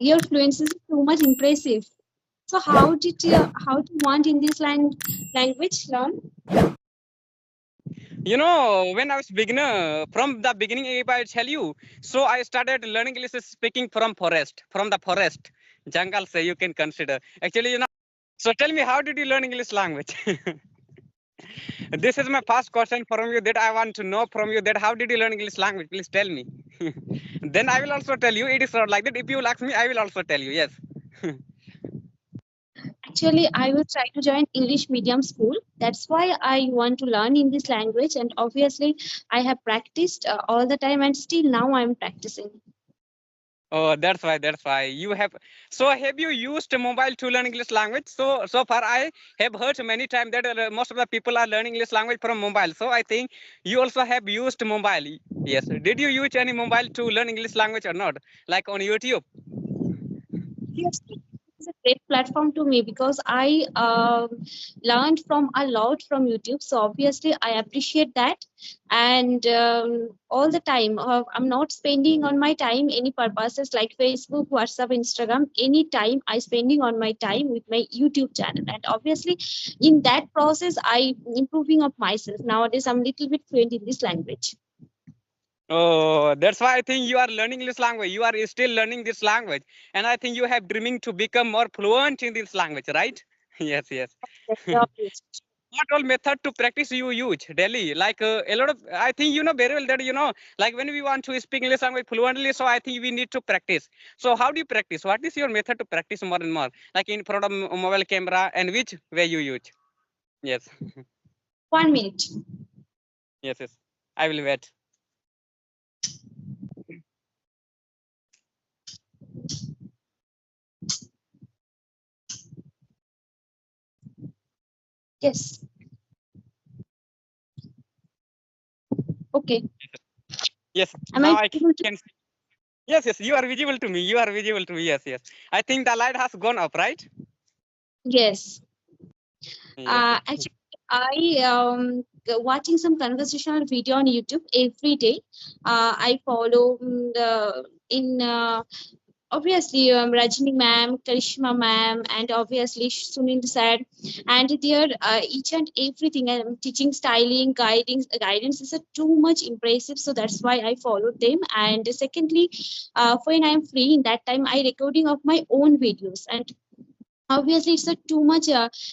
Your fluency is too much impressive. So how do you want in this language learn? When I was beginner, from the beginning, if I tell you, so I started learning English speaking from the forest, jungle, say you can consider. Actually, so tell me, how did you learn English language? This is my first question from you that I want to know from you that how did you learn English language? Please tell me. Then I will also tell you. It is not like that. If you will ask me, I will also tell you. Yes. Actually, I will try to join English medium school. That's why I want to learn in this language, and obviously, I have practiced all the time, and still now I'm practicing. Oh, that's why. That's why you have. So, have you used a mobile to learn English language? So far, I have heard many times that most of the people are learning English language from mobile. So, I think you also have used mobile. Yes. Did you use any mobile to learn English language or not? Like on YouTube? Obviously, it's a great platform to me because I learned from a lot from YouTube. So obviously, I appreciate that, and all the time I'm not spending on my time any purposes like Facebook, WhatsApp, Instagram. Any time I spending on my time with my YouTube channel, and obviously, in that process, I improving of myself. Nowadays, I'm little bit fluent in this language. Oh, that's why I think you are learning this language. You are still learning this language, and I think you have dreaming to become more fluent in this language, right? Yes, yes. That's obvious. What all method to practice you use daily? Like a lot of, I think you know very well that like when we want to speak English language fluently, so I think we need to practice. So how do you practice? What is your method to practice more and more? Like in front of mobile camera, and which way you use? Yes, 1 minute. yes, yes. I will wait. Yes. Okay. Yes, Am now I I able to? can. Yes, yes. You are visible to me. You are visible to me. Yes, yes. I think the light has gone up, right? Yes. Yes, yes. Actually, I watching some conversational video on YouTube every day. I follow the in obviously Rajini ma'am, Karishma ma'am, and obviously Sunil sir, and their each and everything teaching, styling, guidance is too much impressive. So that's why I follow them. And secondly, when I'm free in that time, I recording of my own videos, and obviously it's a too much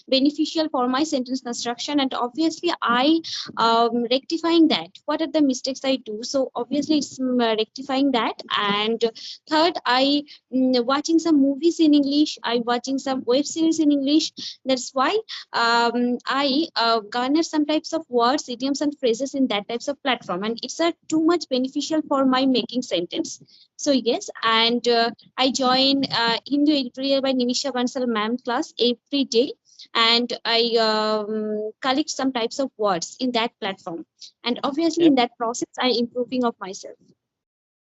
beneficial for my sentence construction, and obviously I rectifying that what are the mistakes I do. So obviously it's rectifying that. And third, I watching some movies in English, I watching some web series in English. That's why I garner some types of words, idioms and phrases in that types of platform, and it's a too much beneficial for my making sentence. So yes. And I join Hindu editorial by Nimisha Bansal ma'am class every day, and I collect some types of words in that platform. And obviously, Yes, in that process, I improving of myself.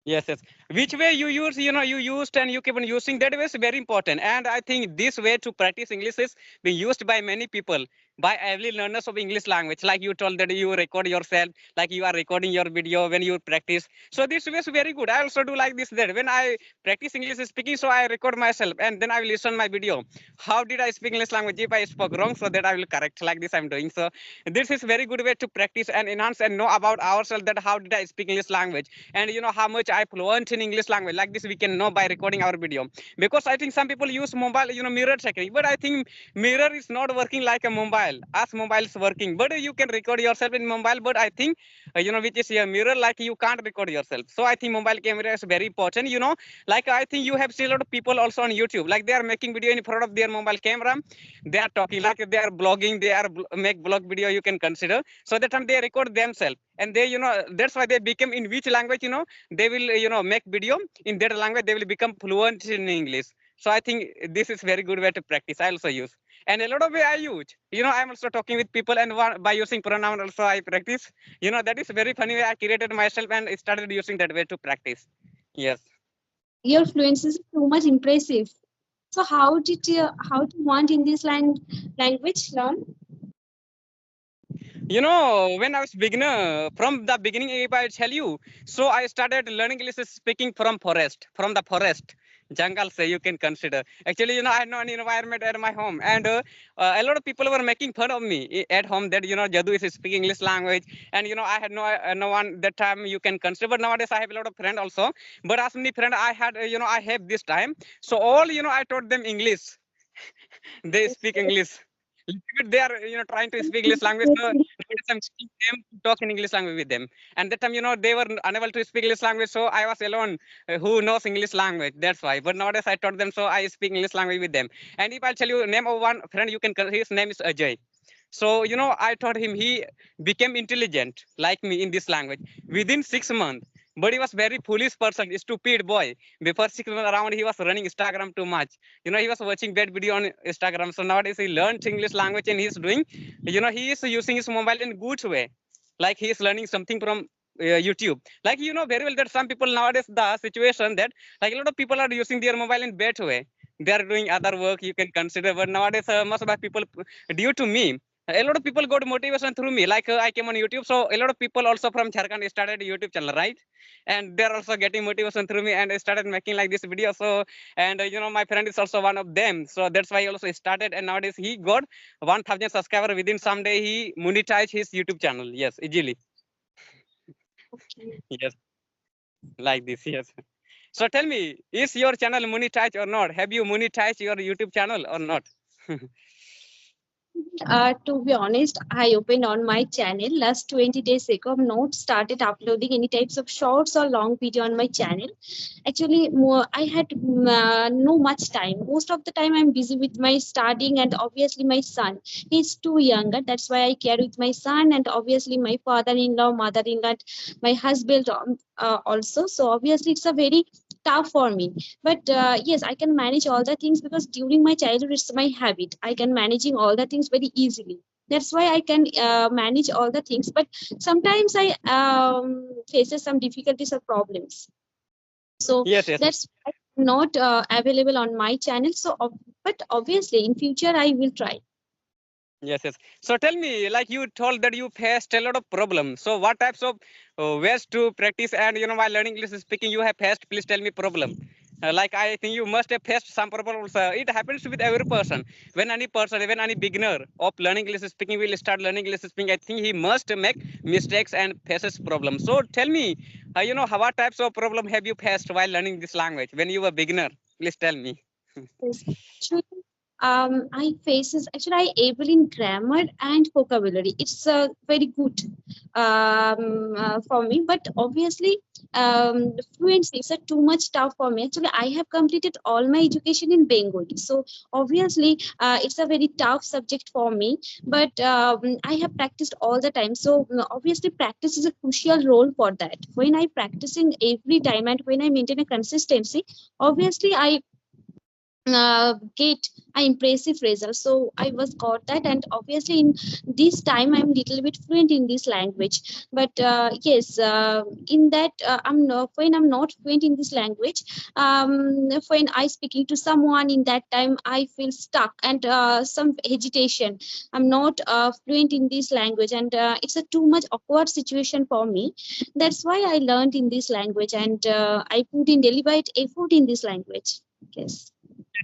yes, yes. Which way you use, you used and you keep on using that way is very important. And I think this way to practice English is being used by many people, by every learners of English language. Like you told that you record yourself, like you are recording your video when you practice. So this way is very good. I also do like this that when I practice English speaking, so I record myself and then I will listen my video. How did I speak English language? If I spoke wrong, so that I will correct like this I'm doing. So this is very good way to practice and enhance and know about ourselves that how did I speak English language, and how much I fluent in English language. Like this we can know by recording our video. Because I think some people use mobile, mirror technique, but I think mirror is not working like a mobile as mobile is working. But you can record yourself in mobile, but I think which is a mirror, like you can't record yourself. So I think mobile camera is very important. Like I think you have seen a lot of people also on YouTube, like they are making video in front of their mobile camera. They are talking like they are blogging, they are make blog video, you can consider. So that time they record themselves, and they that's why they become in which language, they will make video in that language, they will become fluent in English. So I think this is very good way to practice. I also use, and a lot of way I use, I'm also talking with people, and by using pronoun also I practice. That is very funny way I created myself and started using that way to practice. Yes. Your fluency is too much impressive. So how do you want in this language learn? When I was beginner, from the beginning, if I tell you, so I started learning English speaking from the forest, jungle say you can consider. Actually, I had no environment at my home, and a lot of people were making fun of me at home that Jadu is speaking English language, and I had no one that time you can consider. But nowadays I have a lot of friends also. But as many friends I had, I have this time. So all I taught them English. They speak English. Little bit they are trying to speak English language. So nowadays I'm teaching them to talk in English language with them. And that time they were unable to speak English language, so I was alone who knows English language. That's why. But nowadays I taught them, so I speak English language with them. And if I'll tell you name of one friend, you can his name is Ajay. So I taught him. He became intelligent like me in this language within 6 months. But he was very foolish person, stupid boy. Before 6 months around, he was running Instagram too much. He was watching bad video on Instagram. So nowadays he learned English language and he's doing. He is using his mobile in good way. Like he is learning something from YouTube. Like very well that some people nowadays the situation that like a lot of people are using their mobile in bad way. They are doing other work you can consider. But nowadays most of the people, due to me, a lot of people got motivation through me. Like I came on YouTube, so a lot of people also from Jharkhand started a YouTube channel, right? And they're also getting motivation through me, and I started making like this video. So, and my friend is also one of them. So that's why he also started, and nowadays he got 1,000 subscriber within some day. He monetized his YouTube channel. Yes, easily. Okay. Yes, like this. Yes. So tell me, is your channel monetized or not? Have you monetized your YouTube channel or not? To be honest, I opened on my channel last 20 days ago. I've not started uploading any types of shorts or long video on my channel. Actually, more I had no much time. Most of the time, I'm busy with my studying and obviously my son. He's too younger. That's why I care with my son and obviously my father-in-law, mother-in-law, and my husband also. So obviously, it's a very tough for me, but yes, I can manage all the things because during my childhood it's my habit. I can managing all the things very easily. That's why I can manage all the things, but sometimes I faces some difficulties or problems. So Yes, yes. that's not available on my channel. So but obviously in future I will try. Yes, yes. So tell me, like you told that you faced a lot of problems. So what types of ways to practice and while learning English speaking you have faced? Please tell me problem. Like I think you must have faced some problems. It happens with every person. When any person, even any beginner of learning English speaking will start learning English speaking, I think he must make mistakes and faces problems. So tell me, what types of problem have you faced while learning this language when you were beginner? Please tell me. Yes. Actually, I faces actually I able in grammar and vocabulary. It's very good for me, but obviously fluency is too much tough for me. Actually, I have completed all my education in Bengali, so obviously it's a very tough subject for me. But I have practiced all the time, so obviously practice is a crucial role for that. When I practicing every time and when I maintain a consistency, obviously I get an impressive result. So I was got that, and obviously in this time I'm little bit fluent in this language. But yes, in that I'm not when I'm not fluent in this language. When I speaking to someone in that time, I feel stuck and some hesitation. I'm not fluent in this language, and it's a too much awkward situation for me. That's why I learned in this language, and I put in deliberate effort in this language. Yes.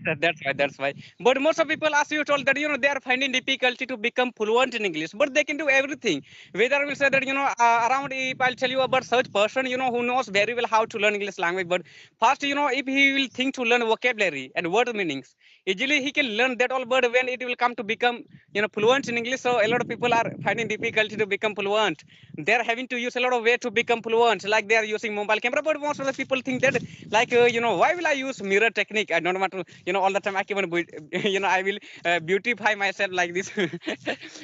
Yes, that's why. That's why. But most of people, as you told, that they are finding difficulty to become fluent in English, but they can do everything. Whether I will say that around if I'll tell you about such person who knows very well how to learn English language, but first if he will think to learn vocabulary and word meanings, easily he can learn that all. But when it will come to become fluent in English, so a lot of people are finding difficulty to become fluent. They are having to use a lot of way to become fluent, like they are using mobile camera. But most of the people think that like why will I use mirror technique? I don't want to all the time I keep on I will beautify myself like this.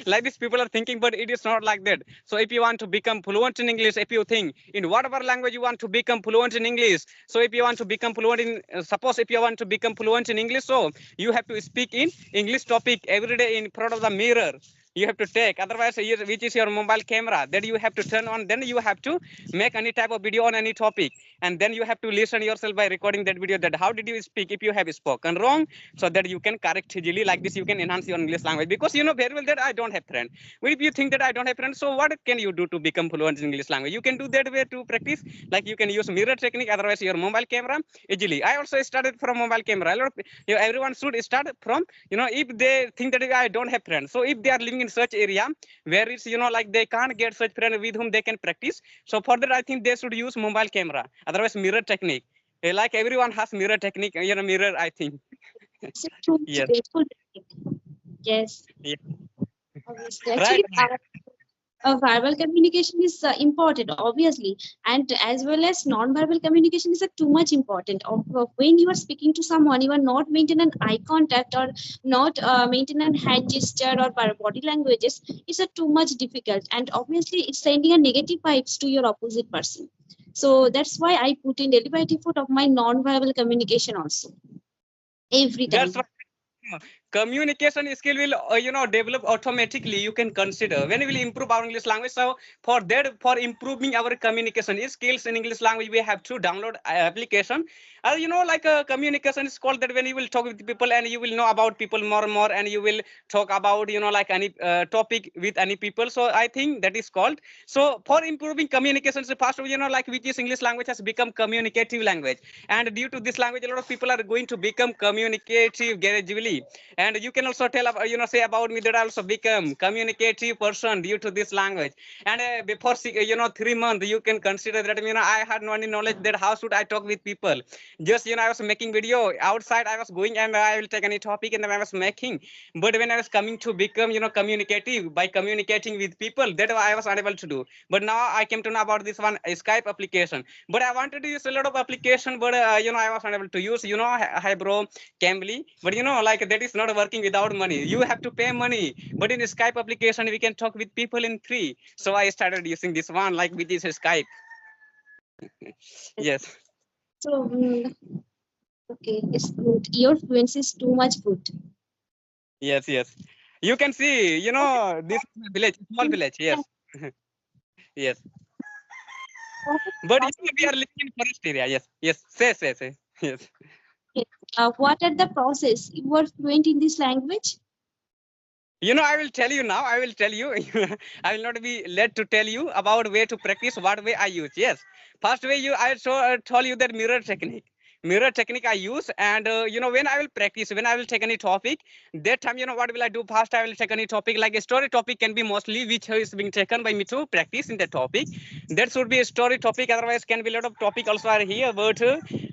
Like this people are thinking, but it is not like that. So if you want to become fluent in English, if you think in whatever language you want to become fluent in English, so if you want to become fluent in suppose if you want to become fluent in English, so you have to speak in English topic every day in front of the mirror. you have to take. Otherwise, which is your mobile camera that you have to turn on. Then you have to make any type of video on any topic, and then you have to listen yourself by recording that video. That how did you speak? If you have spoken wrong, so that you can correct easily. Like this, you can enhance your English language, because you know very well that I don't have friend. Well, if you think that I don't have friends, so what can you do to become fluent in English language? You can do that way to practice. Like you can use mirror technique. Otherwise, your mobile camera easily. I also started from mobile camera. A lot of, everyone should start from, if they think that I don't have friends, so if they are living in such area where it's, like they can't get such friend with whom they can practice, so for that I think they should use mobile camera, otherwise mirror technique. Like everyone has mirror technique, mirror, I think. It's a true Yes. grateful technique. Yes, Yeah. obviously. Right. Actually, verbal communication is important, obviously, and as well as non-verbal communication is too much important. When you are speaking to someone, you are not maintaining eye contact or not maintaining hand gesture or body languages. It's too much difficult, and obviously, it's sending a negative vibes to your opposite person. So that's why I put in daily by default of my non-verbal communication also every That's time. right. Communication skill will develop automatically. You can consider when we will improve our English language. So for that, for improving our communication skills in English language, we have to download application. Like communication is called that when you will talk with people and you will know about people more and more, and you will talk about like any topic with any people. So I think that is called. So for improving communications, the first, like which is English language has become communicative language, and due to this language, a lot of people are going to become communicative gradually. And you can also tell about, say about me that I also become communicative person due to this language. And before 3 months, you can consider that I had no any knowledge that how should I talk with people. Just I was making video outside. I was going and I will take any topic and then I was making. But when I was coming to become communicative by communicating with people, that I was unable to do. But now I came to know about this one Skype application. But I wanted to use a lot of application, but I was unable to use. Hi bro, Cambly. But like that is not working without money. You have to pay money. But in Skype application, we can talk with people in free. So I started using this one, like which is Skype. Yes. So okay, it's good. Your fluency is too much good. Yes. Yes. You can see, this village, small village. Yes. Yes. What are But the we are living in forest area. Yes. Yes. Say. Yes. what are the process? You are fluent in this language? I will tell you now. I will tell you. I will not be led to tell you about way to practice, what way I use. Yes. First way told you that mirror technique. Mirror technique I use, and when I will practice, when I will take any topic, that time what will I do? First I will take any topic, like a story topic can be mostly which is being taken by me to practice in the topic. That should be a story topic. Otherwise, can be a lot of topic also are here, but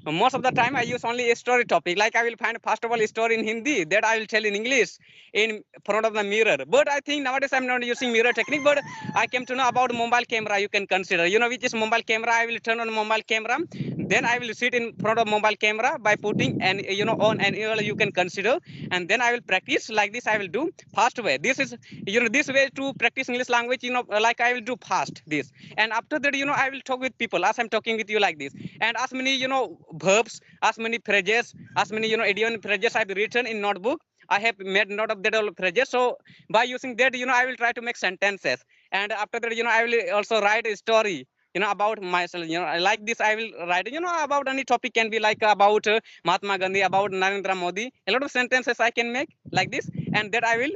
most of the time I use only a story topic. Like I will find first of all a story in Hindi that I will tell in English in front of the mirror. But I think nowadays I'm not using mirror technique, but I came to know about mobile camera. You can consider, which is mobile camera. I will turn on mobile camera, then I will sit in front of mobile camera by putting and on and you can consider, and then I will practice like this. I will do fast way. This is this way to practice English language. Like I will do fast this, and after that I will talk with people as I'm talking with you like this, and as many verbs, as many phrases, as many idiom phrases I've written in notebook. I have made note of that all phrases. So by using that, I will try to make sentences. And after that, I will also write a story, about myself. Like this, I will write, about any topic can be like about Mahatma Gandhi, about Narendra Modi. A lot of sentences I can make like this, and that I will,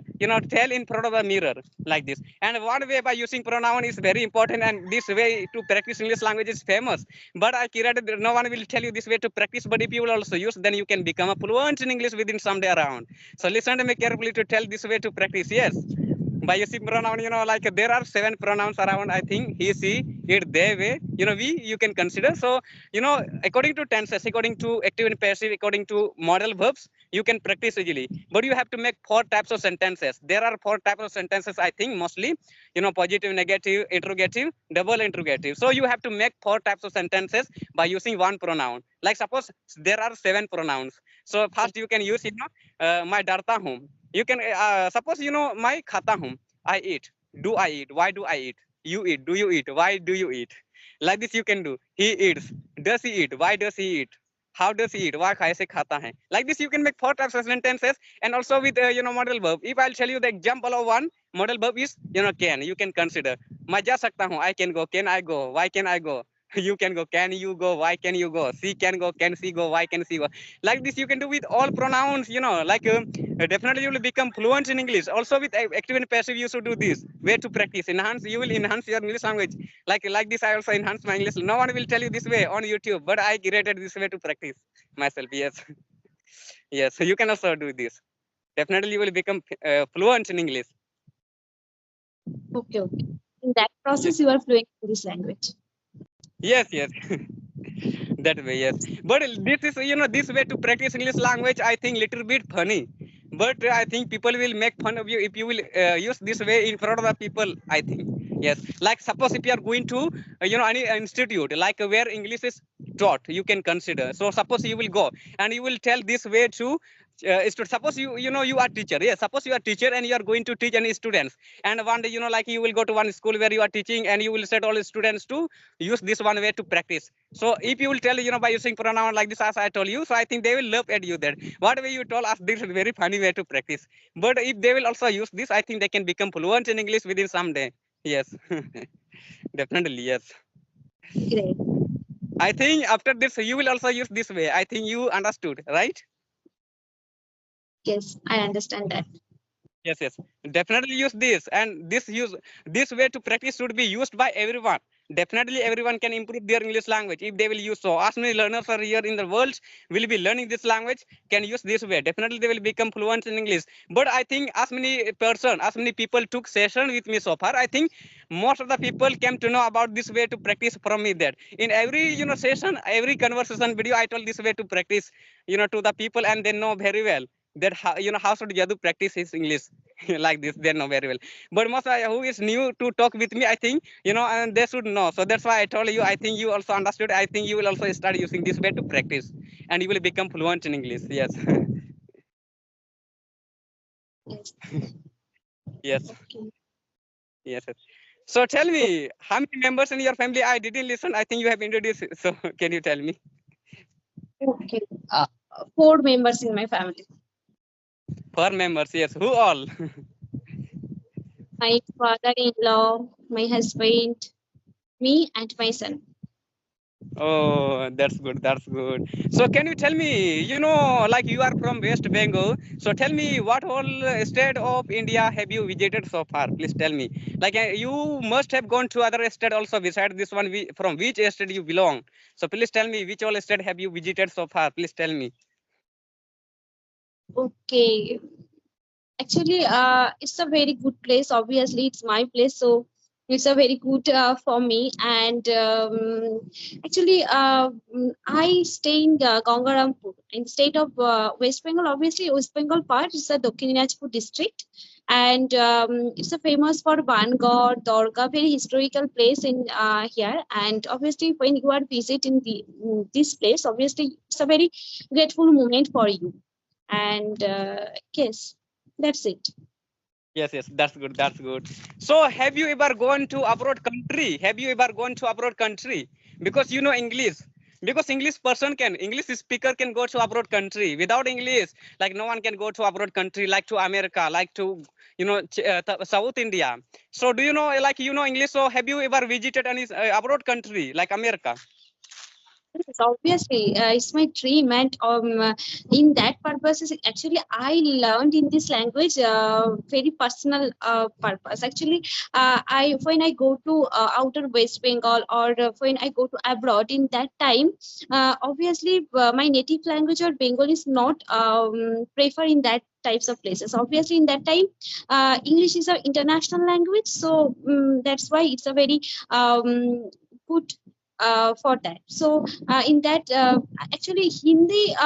tell in front of a mirror like this. And one way by using pronoun is very important, and this way to practice English language is famous. But I created, no one will tell you this way to practice. But if you will also use, then you can become a fluent in English within some day around. So listen to me carefully to tell this way to practice. Yes. By using pronoun, like there are 7 pronouns around. I think he, she, it, they, way. We you can consider. So according to tenses, according to active and passive, according to modal verbs, you can practice easily. But you have to make 4 types of sentences. There are 4 types of sentences. I think mostly, positive, negative, interrogative, double interrogative. So you have to make 4 types of sentences by using one pronoun. Like suppose there are 7 pronouns. So first you can use my darta home. You can suppose my khata hum. I eat. Do I eat? Why do I eat? You eat. Do you eat? Why do you eat? Like this you can do. He eats. Does he eat? Why does he eat? how does he eat, why kaise khata hai. Like this you can make 4 types of sentences. And also with model verb, if I'll tell you the example of one model verb is can, you can consider मैं जा सकता हूँ, I can go, can I go, why can I go. You can go, can you go, why can you go. She can go, can she go, why can she go. Like this you can do with all pronouns, like definitely you will become fluent in English. Also with active and passive you should do this way to practice, enhance, you will enhance your English language. Like this I also enhance my English. No one will tell you this way on YouTube, but I created this way to practice myself. Yes. Yes, so you can also do this. Definitely you will become fluent in English. Okay, okay. In that Yes, process, you are fluent in this language. yes, yes. That way, yes. But this is this way to practice English language, I think little bit funny. But I think people will make fun of you if you will use this way in front of the people, I think. Yes, like suppose if you are going to any institute like where English is taught, you can consider. So suppose you will go and you will tell this way to suppose you are teacher. Yes, suppose you are teacher and you are going to teach any students. And one day like you will go to one school where you are teaching and you will set all the students to use this one way to practice. So if you will tell by using pronoun like this as I told you, so I think they will laugh at you that what way you told us, this is very funny way to practice. But if they will also use this, I think they can become fluent in English within some day. Yes. Definitely, yes. Great. I think after this you will also use this way. I think you understood, right? Yes, I understand that. Yes, yes. Definitely use this, and this way to practice should be used by everyone. Definitely everyone can improve their English language if they will use. So as many learners are here in the world will be learning this language, can use this way. Definitely they will become fluent in English. But I think as many people took session with me so far, I think most of the people came to know about this way to practice from me. That in every session, every conversation video, I told this way to practice to the people, and they know very well that how how should Jadu practice his English. Like this they know very well. But most who is new to talk with me, I think and they should know. So that's why I told you, I think you also understood. I think you will also start using this way to practice, and you will become fluent in English. Yes. Yes. Yes. Okay. Yes, yes. So tell me, how many members in your family? I didn't listen. I think you have introduced, so can you tell me? Okay. 4 members in my family. 4 members, yes. Who all? My father-in-law, my husband, me, and my son. Oh, that's good. That's good. So, can you tell me, like you are from West Bengal, so tell me what whole state of India have you visited so far? Please tell me. Like you must have gone to other state also besides this one. From which state you belong? So, please tell me which all state have you visited so far? Please tell me. Okay. Actually, it's a very good place. Obviously, it's my place, so it's a very good for me. And actually, I stay in Gangarampur, in state of West Bengal. Obviously, West Bengal part is the Dakhin Dinajpur district, and it's a famous for Bangor, Durga, very historical place in here. And obviously, when you are visiting this place, obviously, it's a very grateful moment for you. And yes, that's it. Yes, yes, that's good. That's good. So, have you ever gone to abroad country? Have you ever gone to abroad country? Because you know English. Because English speaker can go to abroad country. Without English, like no one can go to abroad country, like to America, like to South India. So, do you know like English? So, have you ever visited any abroad country like America? Yes, obviously, it's my dream, and in that purpose, actually, I learned in this language very personal purpose. Actually, I when I go to outer West Bengal or when I go to abroad, in that time, obviously, my native language or Bengali is not prefer in that types of places. Obviously, in that time, English is an international language, so that's why it's a very good for that. So in that actually Hindi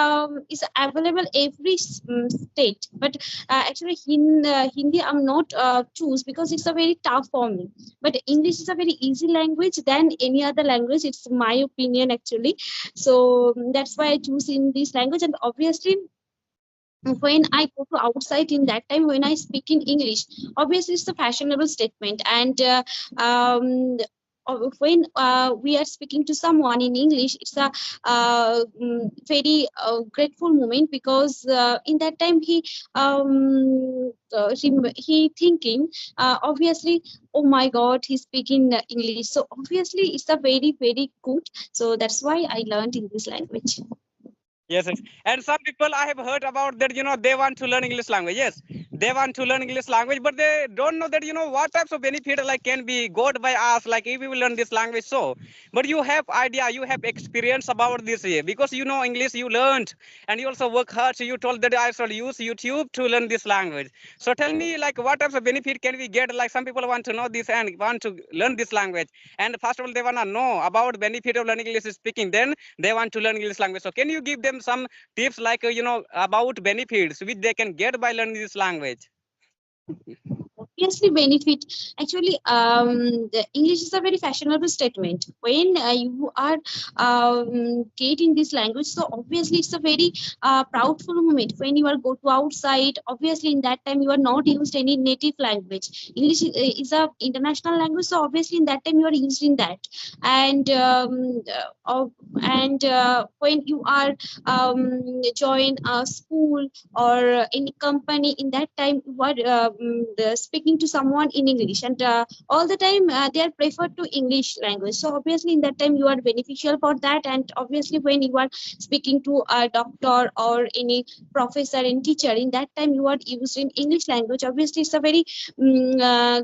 is available every state, but actually Hindi I'm not choose because it's a very tough for me. But English is a very easy language than any other language. It's my opinion actually. So that's why I choose in this language. And obviously when I go to outside in that time when I speak in English, obviously it's a fashionable statement, and when we are speaking to someone in English, it's a very grateful moment, because in that time he thinking, obviously, oh my God, he's speaking English. So obviously, it's a very good. So that's why I learned English language. Yes, yes. And some people I have heard about that, they want to learn English language. Yes, they want to learn English language, but they don't know that, what types of benefit like can be got by us, like if we will learn this language. So, but you have idea, you have experience about this here because you know English, you learned, and you also work hard. So you told that I shall use YouTube to learn this language. So tell me, like, what types of benefit can we get? Like some people want to know this and want to learn this language, and first of all, they want to know about benefit of learning English speaking. Then they want to learn English language. So can you give them some tips like about benefits which they can get by learning this language? Obviously benefit. Actually, the English is a very fashionable statement. When you are getting this language, so obviously it's a very proudful moment. When you are go to outside, obviously in that time you are not used any native language. English is a international language, so obviously in that time you are using that. And when you are join a school or any company, in that time you are speaking to someone in English, and all the time they are preferred to English language. So obviously in that time you are beneficial for that. And obviously when you are speaking to a doctor or any professor and teacher, in that time you are using English language. Obviously it's a very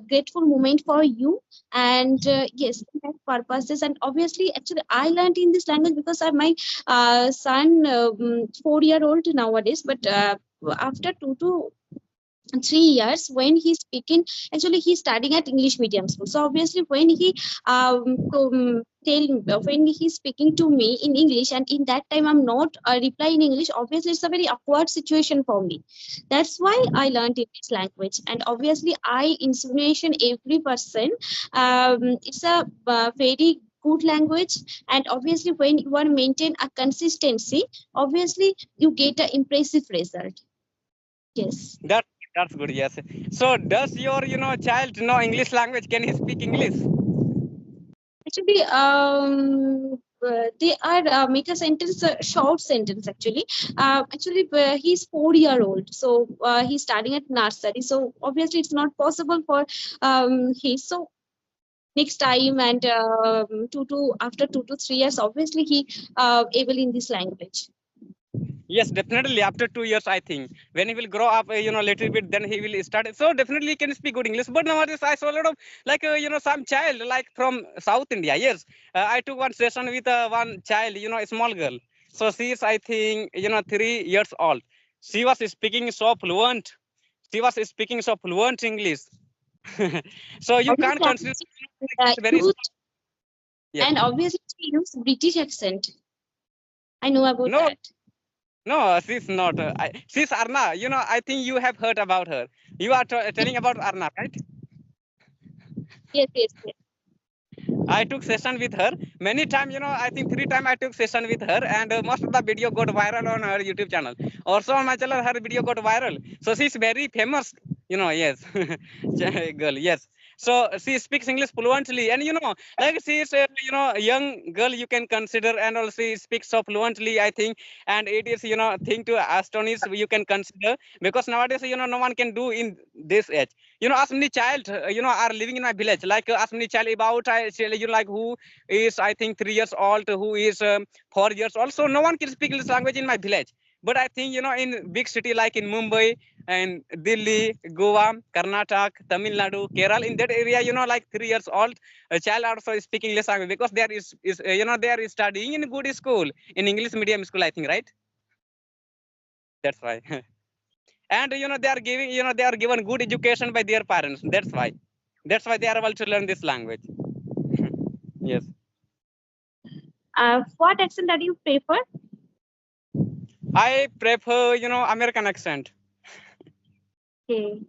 grateful moment for you. And yes, that purposes. And obviously actually I learned in this language because my son 4-year old nowadays, but after 2 to 3 years, when he's speaking, actually he's studying at English medium school. So obviously when he when he's speaking to me in English, and in that time I'm not replying in English, obviously it's a very awkward situation for me. That's why I learned English language. And obviously I insinuation every person, it's a very good language. And obviously when you are maintain a consistency, obviously you get an impressive result. Yes. That that's good. Yes. So does your child know English language? Can he speak English? Actually, they are make a sentence, a short sentence. He's 4-year old, so he's studying at nursery. So obviously, it's not possible for he. So next time, and after 2 to 3 years, obviously he able in this language. Yes, definitely. After 2 years, I think when he will grow up, little bit, then he will start. So definitely he can speak good English. But nowadays, I saw a lot of like some child like from South India. Yes, I took one session with one child, a small girl. So she is, I think, 3 years old. She was speaking so fluent. She was speaking so fluent English. So you can't Obviously, consider it's very youth, small. Yes. and obviously she use British accent. I know about No, that. no, she's not. She's Arna. I think you have heard about her. You are telling about Arna, right? Yes, yes, yes. I took session with her many times. I think 3 times I took session with her, and most of the video got viral on her YouTube channel. Also on my channel, her video got viral. So she's very famous. Yes, girl. Yes. So she speaks English fluently, and like she is a young girl you can consider, and also she speaks so fluently. I think, and it is thing to astonish you can consider because nowadays no one can do in this age. As many child are living in my village, like as many child about I tell you, like who is I think 3 years old, who is 4 years old. So no one can speak this language in my village. But I think in big city like in Mumbai and Delhi, Goa, Karnataka, Tamil Nadu, Kerala, in that area, like 3 years old, a child also is speaking English language because there is they are studying in a good school in English medium school. I think, right? That's why. And they are giving they are given good education by their parents. That's why they are able to learn this language. Yes, What accent that you prefer? I prefer American accent. Okay.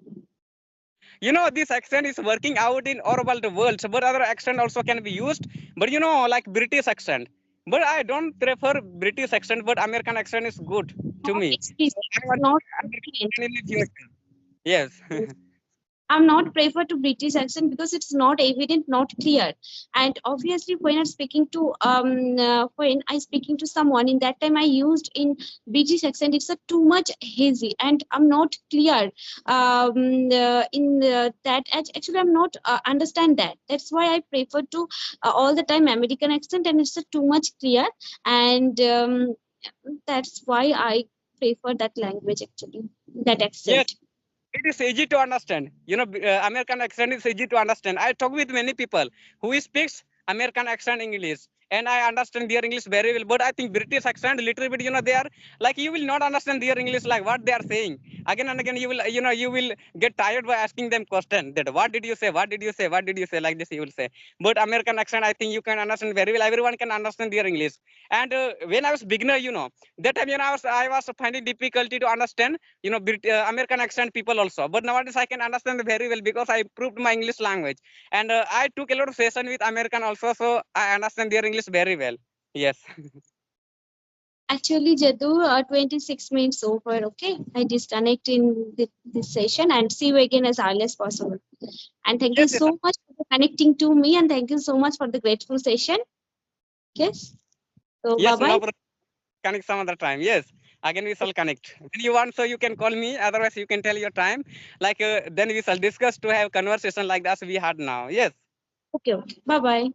This accent is working out in all over the world, so but other accent also can be used, but like British accent. But I don't prefer British accent, but American accent is good to Not me. So explicit, I want not American fluent. accent in the future. Yes. Yes. I'm not prefer to British accent because it's not evident, not clear. And obviously, when I'm speaking to when I speaking to someone, in that time I used in British accent. It's a too much hazy, and I'm not clear. Actually, I'm not understand that. That's why I prefer to all the time American accent, and it's a too much clear. And that's why I prefer that language actually, that Yes, accent. it is easy to understand. American accent is easy to understand. I talk with many people who speaks American accent English, and I understand their English very well. But I think British accent little bit, they are like you will not understand their English like what they are saying. Again and again, you will get tired by asking them question that what did you say, what did you say, what did you say, like this you will say. But American accent, I think you can understand very well. Everyone can understand their English. And when I was beginner, that time I was finding difficulty to understand American accent people also. But nowadays I can understand very well because I improved my English language, and I took a lot of session with American also, so I understand their English very well. Yes. Actually, Jadu, 26 minutes over. Okay, I disconnect in this session and see you again as early as possible. And thank you Yes, yes, so much for connecting to me, and thank you so much for the grateful session. Yes. So bye yes. bye. No problem. Connect some other time. Yes. Again, we shall connect when you want. So you can call me. Otherwise, you can tell your time. Like then we shall discuss to have conversation like that we had now. Yes. Okay. Okay. Bye bye.